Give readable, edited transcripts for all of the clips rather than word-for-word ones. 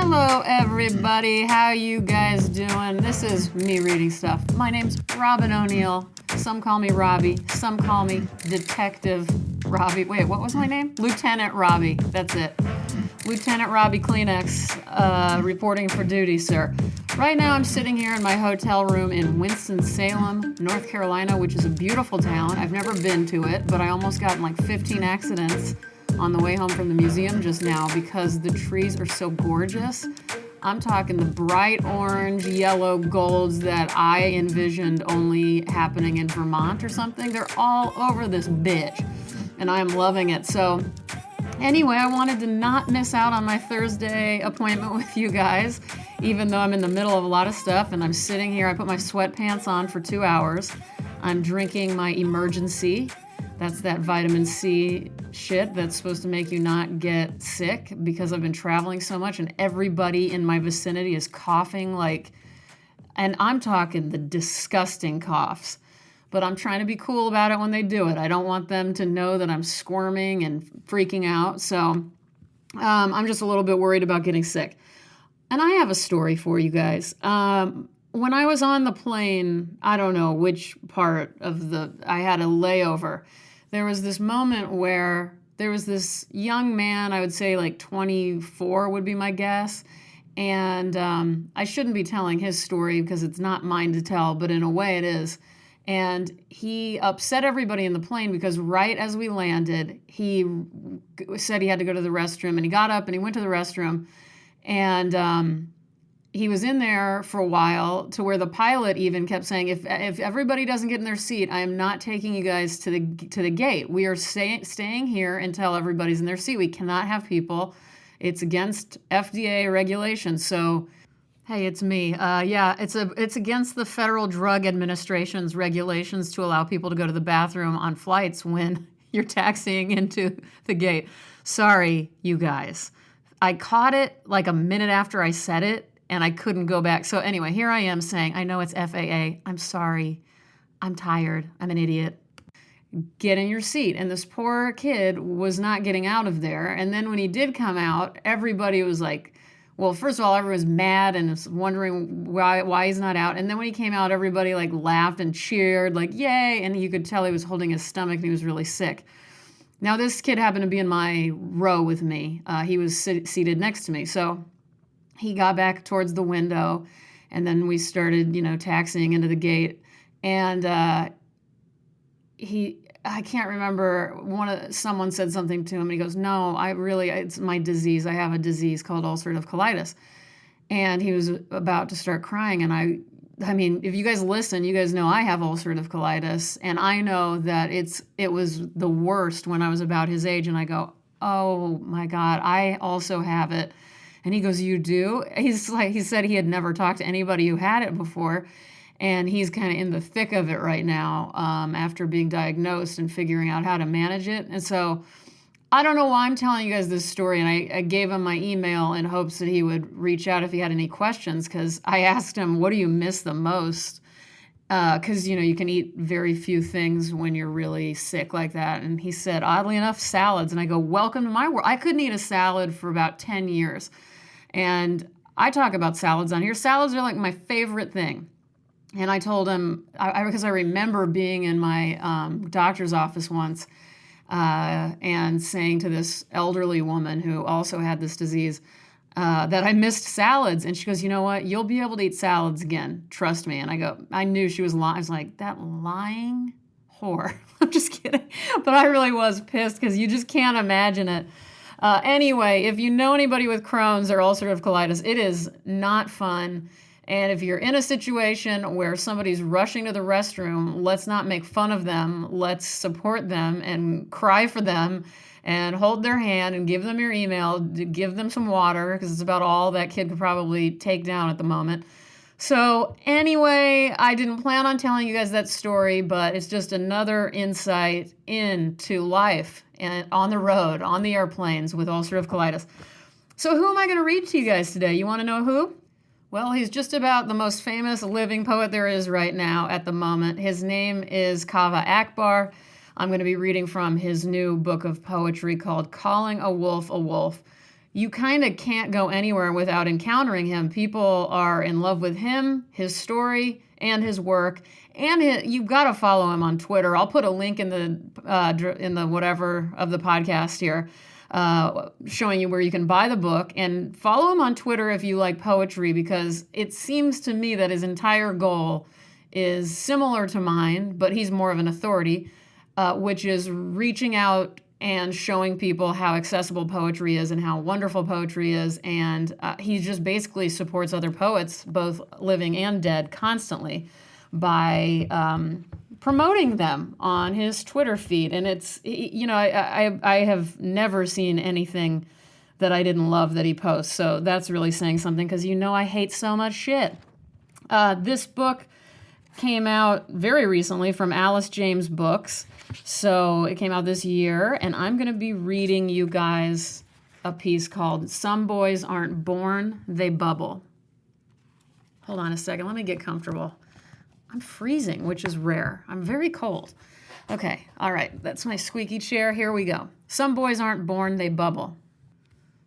Hello everybody, how you guys doing? This is me reading stuff. My name's Robin O'Neill. Some call me Robbie, some call me Detective Robbie. Wait, what was my name? Lieutenant Robbie, that's it. Lieutenant Robbie Kleenex, reporting for duty, sir. Right now I'm sitting here in my hotel room in Winston-Salem, North Carolina, which is a beautiful town. I've never been to it, but I almost got in like 15 accidents on the way home from the museum just now because the trees are so gorgeous. I'm talking the bright orange, yellow golds that I envisioned only happening in Vermont or something. They're all over this bitch, and I am loving it. So anyway, I wanted to not miss out on my Thursday appointment with you guys, even though I'm in the middle of a lot of stuff, and I'm sitting here. I put my sweatpants on for 2 hours. I'm drinking my emergency. That's that vitamin C shit that's supposed to make you not get sick because I've been traveling so much and everybody in my vicinity is coughing and I'm talking the disgusting coughs. But I'm trying to be cool about it when they do it. I don't want them to know that I'm squirming and freaking out. So I'm just a little bit worried about getting sick. And I have a story for you guys. When I was on the plane, I don't know which part of I had a layover. There was this moment where there was this young man, I would say like 24 would be my guess. And I shouldn't be telling his story because it's not mine to tell, but in a way it is. And he upset everybody in the plane because right as we landed, he said he had to go to the restroom, and he got up and he went to the restroom, and he was in there for a while to where the pilot even kept saying, if everybody doesn't get in their seat, I am not taking you guys to the gate. We are staying here until everybody's in their seat. We cannot have people. It's against FDA regulations. So, hey, it's me. It's against the Federal Drug Administration's regulations to allow people to go to the bathroom on flights when you're taxiing into the gate. Sorry, you guys. I caught it like a minute after I said it, and I couldn't go back. So anyway, here I am saying, I know it's FAA. I'm sorry. I'm tired. I'm an idiot. Get in your seat. And this poor kid was not getting out of there. And then when he did come out, everybody was like, well, first of all, everyone was mad and was wondering why he's not out. And then when he came out, everybody like laughed and cheered, like, yay. And you could tell he was holding his stomach and he was really sick. Now, this kid happened to be in my row with me. He was seated next to me. So he got back towards the window, and then we started, taxiing into the gate. And I can't remember, someone said something to him, and he goes, no, it's my disease. I have a disease called ulcerative colitis. And he was about to start crying. And I mean, if you guys listen, you guys know I have ulcerative colitis, and I know that it was the worst when I was about his age. And I go, oh my God, I also have it. And he goes, you do? He said he had never talked to anybody who had it before. And he's kind of in the thick of it right now after being diagnosed and figuring out how to manage it. And so I don't know why I'm telling you guys this story. And I gave him my email in hopes that he would reach out if he had any questions, because I asked him, what do you miss the most? Because, you can eat very few things when you're really sick like that. And he said, oddly enough, salads. And I go, welcome to my world. I couldn't eat a salad for about 10 years. And I talk about salads on here. Salads are like my favorite thing. And I told him, because I remember being in my doctor's office once and saying to this elderly woman who also had this disease that I missed salads. And she goes, you know what? You'll be able to eat salads again. Trust me. And I knew she was lying. I was like, that lying whore. I'm just kidding. But I really was pissed because you just can't imagine it. Anyway, if you know anybody with Crohn's or ulcerative colitis, it is not fun. And if you're in a situation where somebody's rushing to the restroom, let's not make fun of them. Let's support them and cry for them and hold their hand and give them your email, give them some water, because it's about all that kid could probably take down at the moment. So anyway, I didn't plan on telling you guys that story, but it's just another insight into life and on the road, on the airplanes with ulcerative colitis. So who am I going to read to you guys today? You want to know who? Well, he's just about the most famous living poet there is right now at the moment. His name is Kaveh Akbar. I'm going to be reading from his new book of poetry called Calling a Wolf a Wolf. you kind of can't go anywhere without encountering him. People are in love with him, his story, and his work. And you've got to follow him on Twitter. I'll put a link in the whatever of the podcast here, showing you where you can buy the book, and follow him on Twitter if you like poetry, because it seems to me that his entire goal is similar to mine, but he's more of an authority, which is reaching out and showing people how accessible poetry is and how wonderful poetry is. And he just basically supports other poets, both living and dead, constantly by promoting them on his Twitter feed. And it's, I have never seen anything that I didn't love that he posts. So that's really saying something, because I hate so much shit. This book came out very recently from Alice James Books. So it came out this year, and I'm going to be reading you guys a piece called Some Boys Aren't Born, They Bubble. Hold on a second. Let me get comfortable. I'm freezing, which is rare. I'm very cold. Okay. All right. That's my squeaky chair. Here we go. Some boys aren't born, they bubble.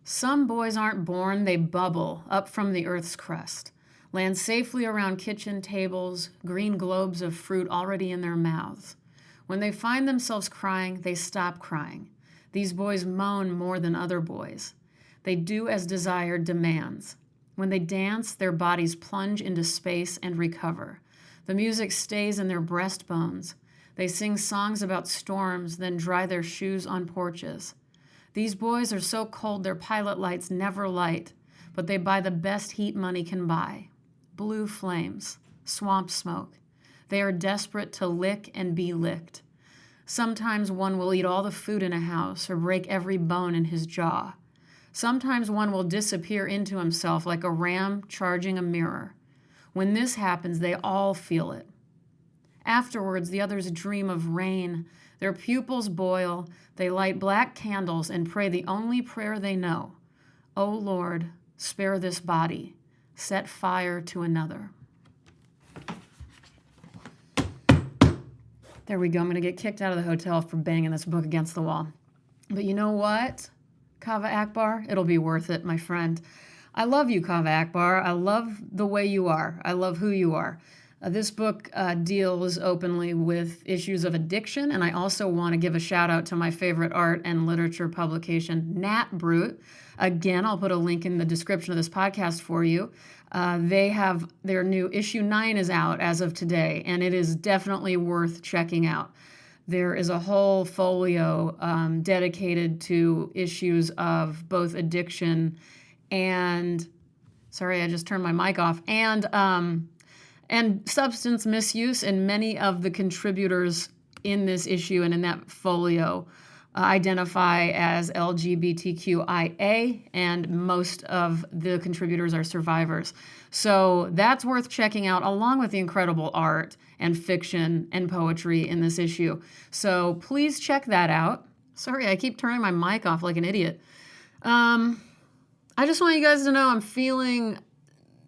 Some boys aren't born, they bubble up from the earth's crust. Land safely around kitchen tables, green globes of fruit already in their mouths. When they find themselves crying, they stop crying. These boys moan more than other boys. They do as desire demands. When they dance, their bodies plunge into space and recover. The music stays in their breastbones. They sing songs about storms, then dry their shoes on porches. These boys are so cold their pilot lights never light, but they buy the best heat money can buy. Blue flames, swamp smoke. They are desperate to lick and be licked. Sometimes one will eat all the food in a house or break every bone in his jaw. Sometimes one will disappear into himself like a ram charging a mirror. When this happens, they all feel it. Afterwards, the others dream of rain. Their pupils boil. They light black candles and pray the only prayer they know. O Lord, spare this body. Set fire to another. There we go. I'm going to get kicked out of the hotel for banging this book against the wall. But you know what, Kaveh Akbar? It'll be worth it, my friend. I love you, Kaveh Akbar. I love the way you are. I love who you are. This book deals openly with issues of addiction, and I also want to give a shout out to my favorite art and literature publication, Nat Brute. Again, I'll put a link in the description of this podcast for you. They have their new issue 9 is out as of today, and it is definitely worth checking out. There is a whole folio dedicated to issues of both addiction and, sorry, I just turned my mic off, and substance misuse, and many of the contributors in this issue and in that folio identify as LGBTQIA, and most of the contributors are survivors. So that's worth checking out, along with the incredible art and fiction and poetry in this issue. So please check that out. Sorry, I keep turning my mic off like an idiot. I just want you guys to know I'm feeling...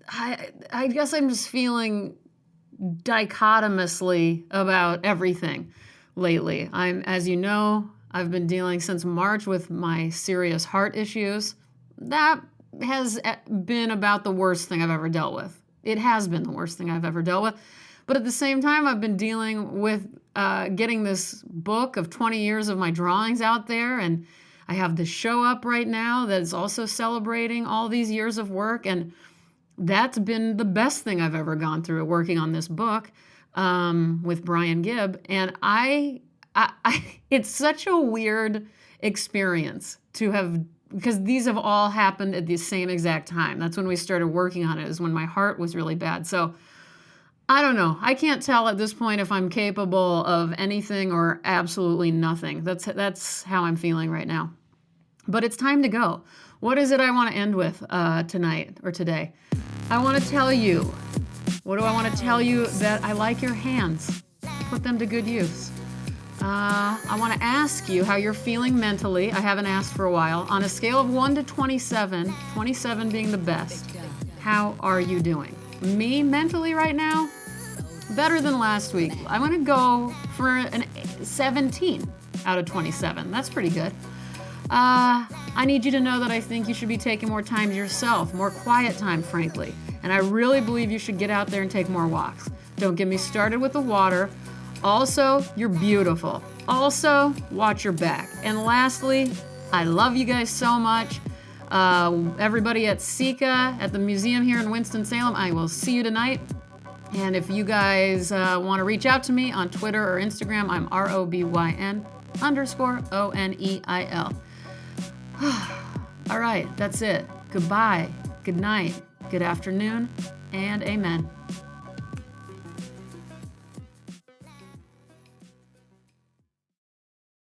I guess I'm just feeling dichotomously about everything lately. As you know, I've been dealing since March with my serious heart issues. That has been about the worst thing I've ever dealt with. It has been the worst thing I've ever dealt with. But at the same time, I've been dealing with getting this book of 20 years of my drawings out there, and I have this show up right now that's also celebrating all these years of work, and that's been the best thing I've ever gone through working on this book with Brian Gibb. And I it's such a weird experience to have, because these have all happened at the same exact time. That's when we started working on it, is when my heart was really bad. So I don't know. I can't tell at this point if I'm capable of anything or absolutely nothing. That's how I'm feeling right now. But it's time to go. What is it I want to end with tonight or today? I want to tell you. What do I want to tell you? That I like your hands. Put them to good use. I want to ask you how you're feeling mentally. I haven't asked for a while. On a scale of 1 to 27, 27 being the best, how are you doing? Me, mentally right now, better than last week. I'm going to go for an 17 out of 27. That's pretty good. I need you to know that I think you should be taking more time to yourself, more quiet time, frankly. And I really believe you should get out there and take more walks. Don't get me started with the water. Also, you're beautiful. Also, watch your back. And lastly, I love you guys so much. Everybody at Sika, at the museum here in Winston-Salem, I will see you tonight. And if you guys want to reach out to me on Twitter or Instagram, I'm ROBYN_ONEIL. All right, that's it. Goodbye, good night, good afternoon, and amen.